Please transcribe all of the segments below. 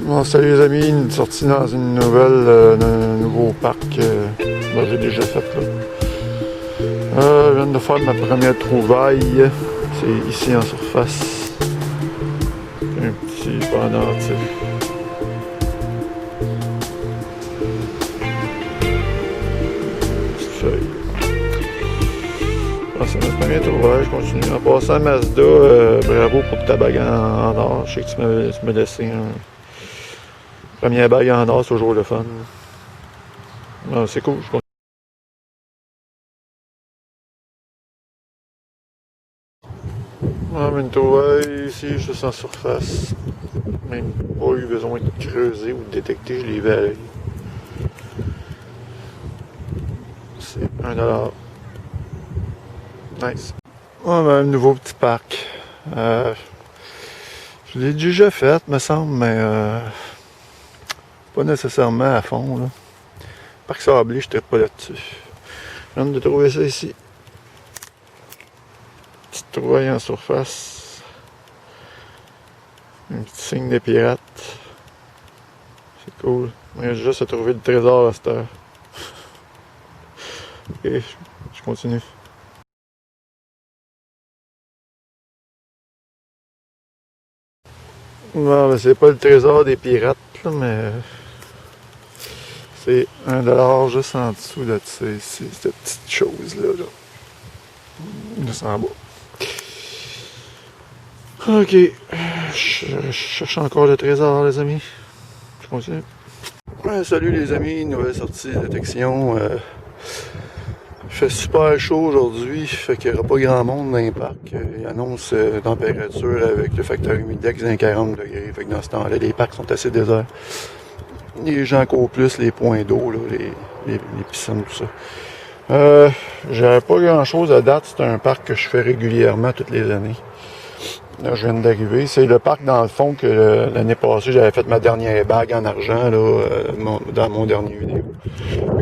Bon, salut les amis, une sortie dans une nouvelle, d'un nouveau parc que j'ai déjà fait là. Je viens de faire ma première trouvaille, c'est ici en surface. Un petit pendentif. Petite feuille. Ah, c'est notre premier trouvaille, je continue. En passant à Mazda, bravo pour ta bague en or. Je sais que tu m'as laissé un... Première bague en or, c'est toujours le fun. Ah, c'est cool, je continue. Ah, mais une trouvaille ici, juste en surface. Même pas eu besoin de creuser ou de détecter, je l'ai vu à l'œil. C'est $1. Nice. Ah, ben, un nouveau petit parc. Je l'ai déjà fait, me semble, mais pas nécessairement à fond, là. Parc sablé, j'étais pas là-dessus. Je viens de trouver ça ici. Petite trouvaille en surface. Un petit signe des pirates. C'est cool. Il reste juste à trouver le trésor à cette heure. Ok, je continue. Non, mais c'est pas le trésor des pirates, là, mais c'est $1 juste en dessous de cette petite chose-là. Là. Juste en bas. Ok, je cherche encore le trésor, les amis. Je continue. Ouais, salut les amis, nouvelle sortie de détection. Il fait super chaud aujourd'hui, fait qu'il n'y aura pas grand monde dans les parcs. Il annonce température avec le facteur humidex d'un 40 degrés. Fait que dans ce temps-là, les parcs sont assez déserts. Les gens courent plus les points d'eau, les piscines, tout ça. J'avais pas grand-chose à date. C'est un parc que je fais régulièrement toutes les années. Là, je viens d'arriver. C'est le parc, dans le fond, que l'année passée, j'avais fait ma dernière bague en argent là, dans mon dernier vidéo.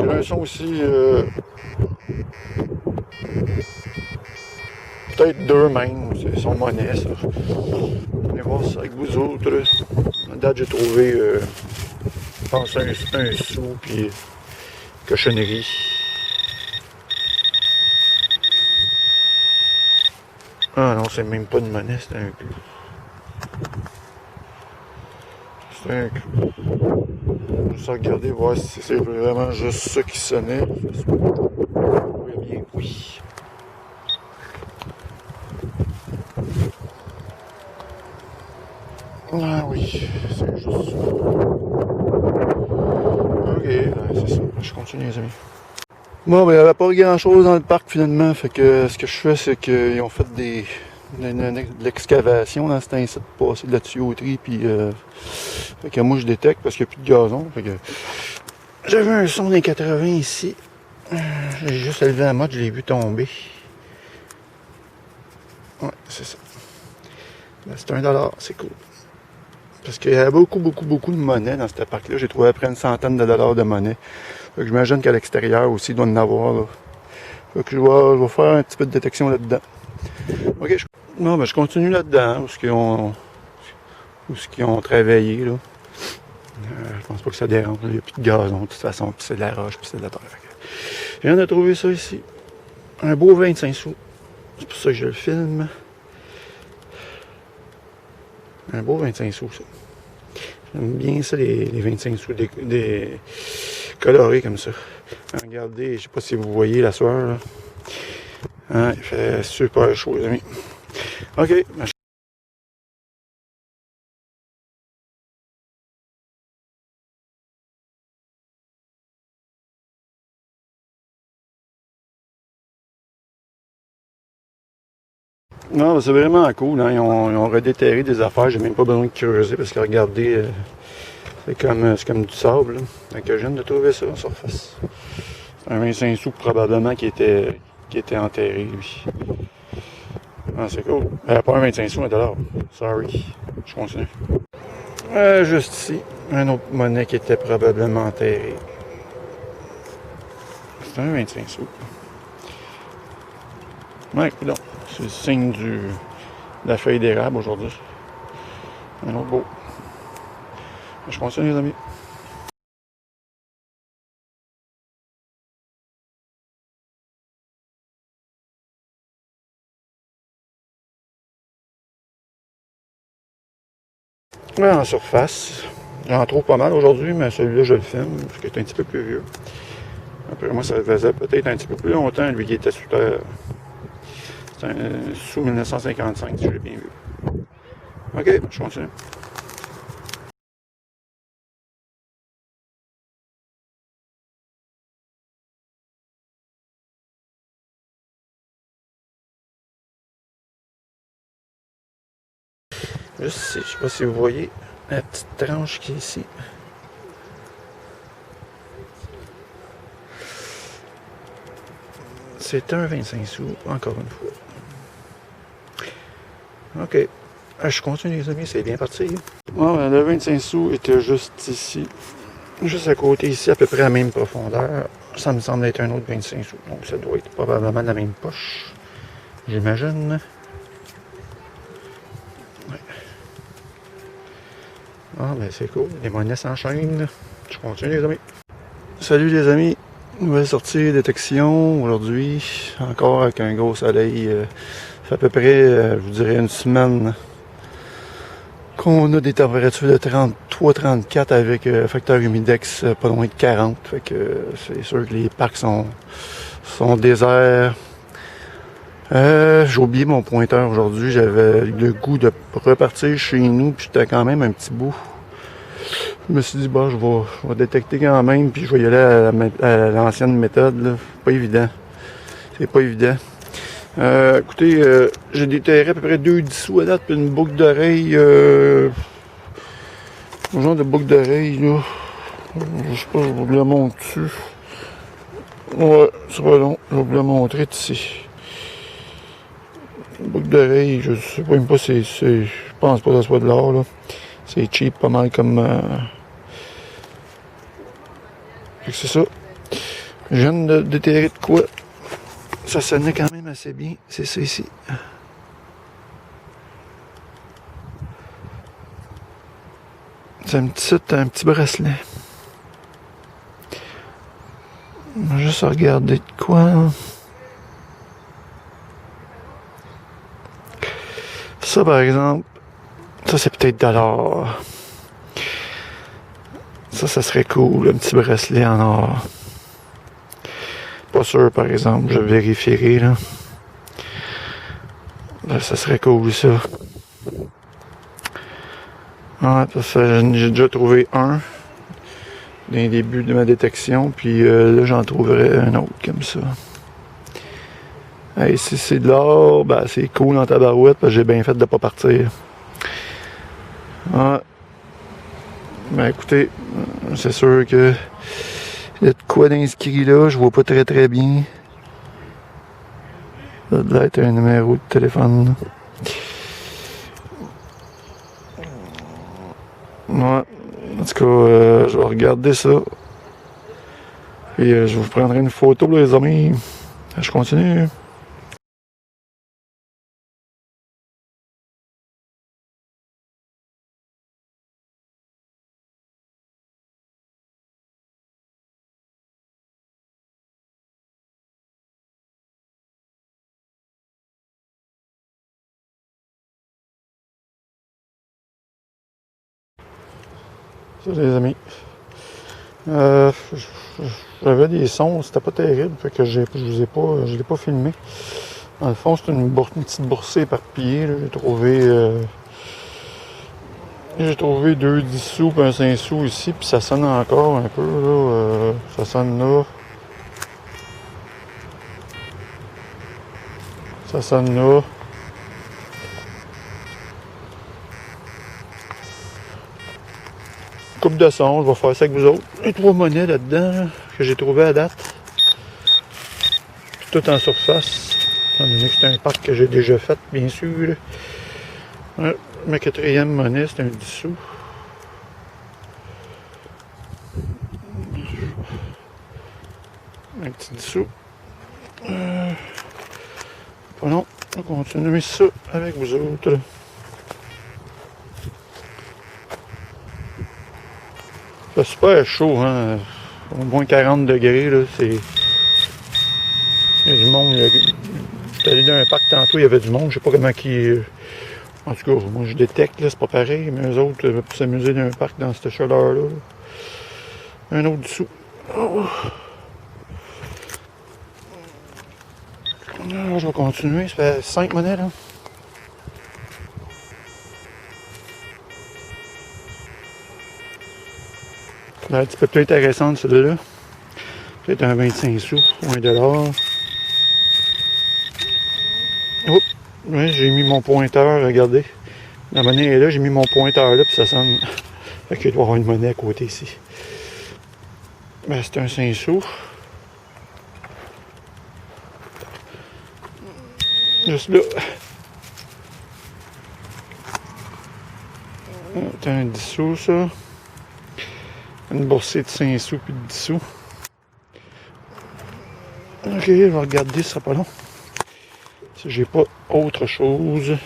J'ai un son aussi... peut-être deux même, c'est son monnaie ça. Allez voir ça avec vous autres. À date j'ai trouvé je pense un sou puis cochonnerie. Ah non, c'est même pas une monnaie, c'est un clou. C'est un clou. Je vais juste regarder voir si c'est vraiment juste ça qui sonnait. Oui, bien, oui. Ah oui, c'est juste ça. Ok, c'est ça. Je continue les amis. Bon, ben, il n'y avait pas grand chose dans le parc finalement. Fait que ce que je fais, c'est qu'ils ont fait de l'excavation dans cet incite pour passer de la tuyauterie. Puis, fait que moi je détecte parce qu'il n'y a plus de gazon. Fait que j'avais un son des 80 ici. J'ai juste levé la motte, je l'ai vu tomber. Ouais, c'est ça. Ben, c'est $1, c'est cool. Parce qu'il y avait beaucoup de monnaie dans ce parc-là. J'ai trouvé après une centaine de dollars de monnaie. J'imagine qu'à l'extérieur aussi, il doit en avoir. Là. Fait que je vais faire un petit peu de détection là-dedans. Ok, non, ben, je continue là-dedans, où ce qu'ils ont travaillé. Là. Je pense pas que ça dérange. Il n'y a plus de gazon de toute façon, puis c'est de la roche, puis c'est de la terre. Je viens de trouver ça ici. Un beau 25 sous. C'est pour ça que je le filme. Un beau 25 sous, ça. J'aime bien ça, les 25 sous des colorés comme ça. Regardez, je sais pas si vous voyez la sueur, là. Hein, il fait super chaud, les amis. Ok. Non, c'est vraiment cool. Hein. Ils ont redéterré des affaires. J'ai même pas besoin de creuser parce que regardez, c'est comme du sable. Là. Donc, je viens de trouver ça en surface. C'est un 25 sous probablement qui était enterré, lui. Ah, c'est cool. Pas un 25 sous, $1. Sorry. Je continue. Juste ici, un autre monnaie qui était probablement enterrée. C'est un 25 sous. Ouais, écoute, c'est le signe de la feuille d'érable aujourd'hui. Un autre beau. Je continue les amis. Ouais, en surface. J'en trouve pas mal aujourd'hui, mais celui-là, je le filme, parce qu'il est un petit peu plus vieux. Après moi, ça faisait peut-être un petit peu plus longtemps, lui, qui était sous terre. C'est sous 1955, si je l'ai bien vu. Ok, je continue. Juste ici, je sais pas si vous voyez la petite tranche qui est ici. C'est un 25 sous, encore une fois. Ok. Je continue les amis, c'est bien parti. Bon, le 25 sous était juste ici. Juste à côté ici, à peu près à la même profondeur. Ça me semble être un autre 25 sous. Donc ça doit être probablement la même poche. J'imagine. Ouais. Ah ben c'est cool. Les monnaies s'enchaînent. Je continue les amis. Salut les amis. Nouvelle sortie détection aujourd'hui. Encore avec un gros soleil. Ça fait à peu près, je vous dirais, une semaine qu'on a des températures de 33-34 avec facteur humidex pas loin de 40. Fait que c'est sûr que les parcs sont déserts. J'ai oublié mon pointeur aujourd'hui. J'avais le goût de repartir chez nous, puis j'étais quand même un petit bout. Je me suis dit, bah, je vais détecter quand même, puis je vais y aller à l'ancienne méthode. Là. Pas évident. C'est pas évident. Écoutez, j'ai déterré à peu près 2 dissous à date, puis une boucle d'oreille. Un genre de boucle d'oreille, là. Je sais pas, je vais vous le montrer. Ouais, c'est pas long. Je vais vous le montrer ici. Une boucle d'oreille, je sais pas même pas si c'est. Je pense pas que ça soit de l'or, là. C'est cheap, pas mal comme. Fait que c'est ça. Je viens de déterrer de quoi. Ça sonnait quand même assez bien. C'est ça ici. C'est un petit bracelet. On va juste regarder de quoi. Ça, par exemple, ça, c'est peut-être de l'or. Ça serait cool, un petit bracelet en or. Pas sûr, par exemple, je vérifierai, là. Là, ça serait cool, ça. Ouais, parce que j'ai déjà trouvé un dans les débuts de ma détection, puis là, j'en trouverai un autre comme ça. Hey, si c'est de l'or, ben, c'est cool en tabarouette, parce que j'ai bien fait de pas partir. Ouais. Ben, écoutez, c'est sûr que il y a de quoi d'inscrit là, je vois pas très très bien. Ça doit être un numéro de téléphone. Ouais. En tout cas, je vais regarder ça. Et je vous prendrai une photo, là, les amis. Je continue. Ça, les amis. J'avais des sons, c'était pas terrible, fait que je l'ai pas filmé. Dans le fond, c'est une petite boursée éparpillée. J'ai trouvé 2 10 sous et un 5 sous ici, puis ça sonne encore un peu. Là, ça sonne là. Ça sonne là. Coupe de son, je vais faire ça avec vous autres. Les 3 monnaies là-dedans là, que j'ai trouvé à date. Puis tout en surface. Étant donné que c'est un parc que j'ai déjà fait, bien sûr. Ouais, ma 4e monnaie, c'est un 10 sous. Un petit 10 sous. Pas long, on va continuer ça avec vous autres. C'est super chaud, hein. Au moins 40 degrés, là, c'est... Il y a du monde. J'étais allé dans un parc tantôt, il y avait du monde. Je sais pas comment qui... En tout cas, moi je détecte, là, c'est pas pareil, mais eux autres, pour s'amuser dans un parc dans cette chaleur-là. Un autre dessous. Oh. Alors, je vais continuer, ça fait 5 monnaies, là. Elle est un petit peu plus intéressante, celle-là. Peut-être un 25 sous ou $1. Oups! Oui, j'ai mis mon pointeur, regardez. La monnaie est là, j'ai mis mon pointeur là, puis ça sonne. Fait qu'il doit y avoir une monnaie à côté ici. Ben, c'est un 5 sous. Juste là. C'est un 10 sous, ça. Une boursée de 5 sous puis de 10 sous. Ok, je vais regarder, ça sera pas long. Si j'ai pas autre chose.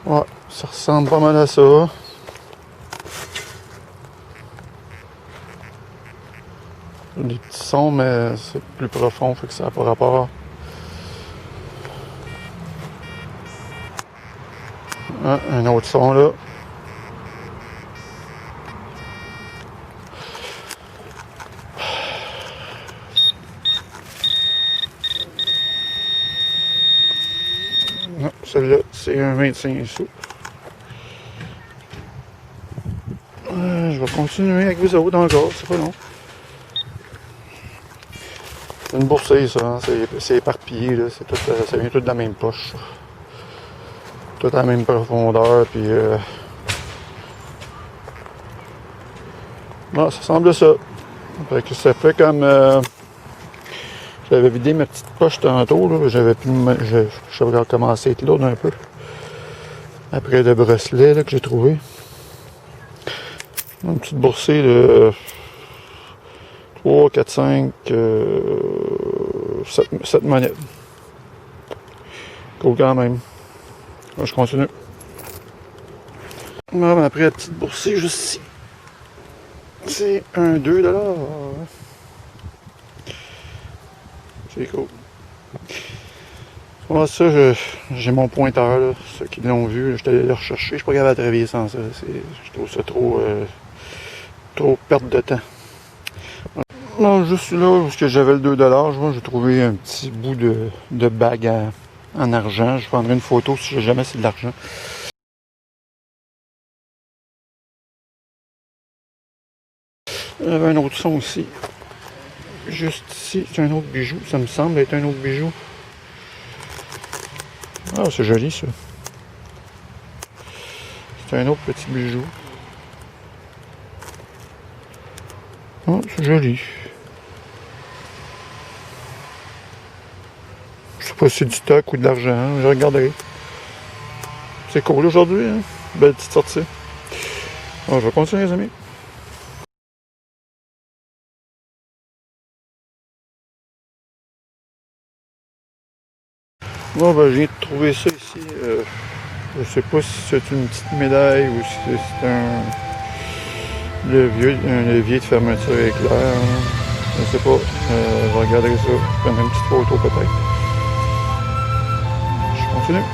Ouais, ça ressemble pas mal à ça. Des petits sons, mais c'est plus profond, fait que ça n'a pas rapport. Ah, un autre son là. Non, celui-là, c'est un 25 sous. Je vais continuer avec vous autres encore, c'est pas long. C'est une boursée, ça, hein? C'est éparpillé, là. C'est tout, ça vient tout de la même poche. Tout à la même profondeur, puis bon, ça semble ça. Fait que ça fait comme... j'avais vidé ma petite poche tantôt, là. J'avais recommencé à être lourd un peu. Après le bracelet là, que j'ai trouvé. Une petite boursée de 3, 4, 5, 7 monettes. Cool quand même. Alors, je continue. Bon, après la petite boursée juste ici. C'est un 2 $. C'est cool. Voilà, ça, j'ai mon pointeur, là. Ceux qui l'ont vu, je suis allé le rechercher. Je suis pas capable de travailler sans ça. Je trouve ça trop perte de temps. Non, juste là, parce que j'avais le 2 $, j'ai trouvé un petit bout de bague en argent. Je prendrai une photo si jamais c'est de l'argent. Il y avait un autre son aussi. Juste ici, c'est un autre bijou. Ça me semble être un autre bijou. Ah, c'est joli ça. C'est un autre petit bijou. Oh, c'est joli. Je sais pas si c'est du stock ou de l'argent, hein, je regarderai. C'est cool aujourd'hui, hein? Belle petite sortie. Alors, je vais continuer les amis. Bon, ben, je viens de trouver ça ici. Je sais pas si c'est une petite médaille ou si c'est un levier de fermeture éclair. Hein. Je sais pas. Je vais regarder ça. Prendre une petite photo peut-être. Je continue.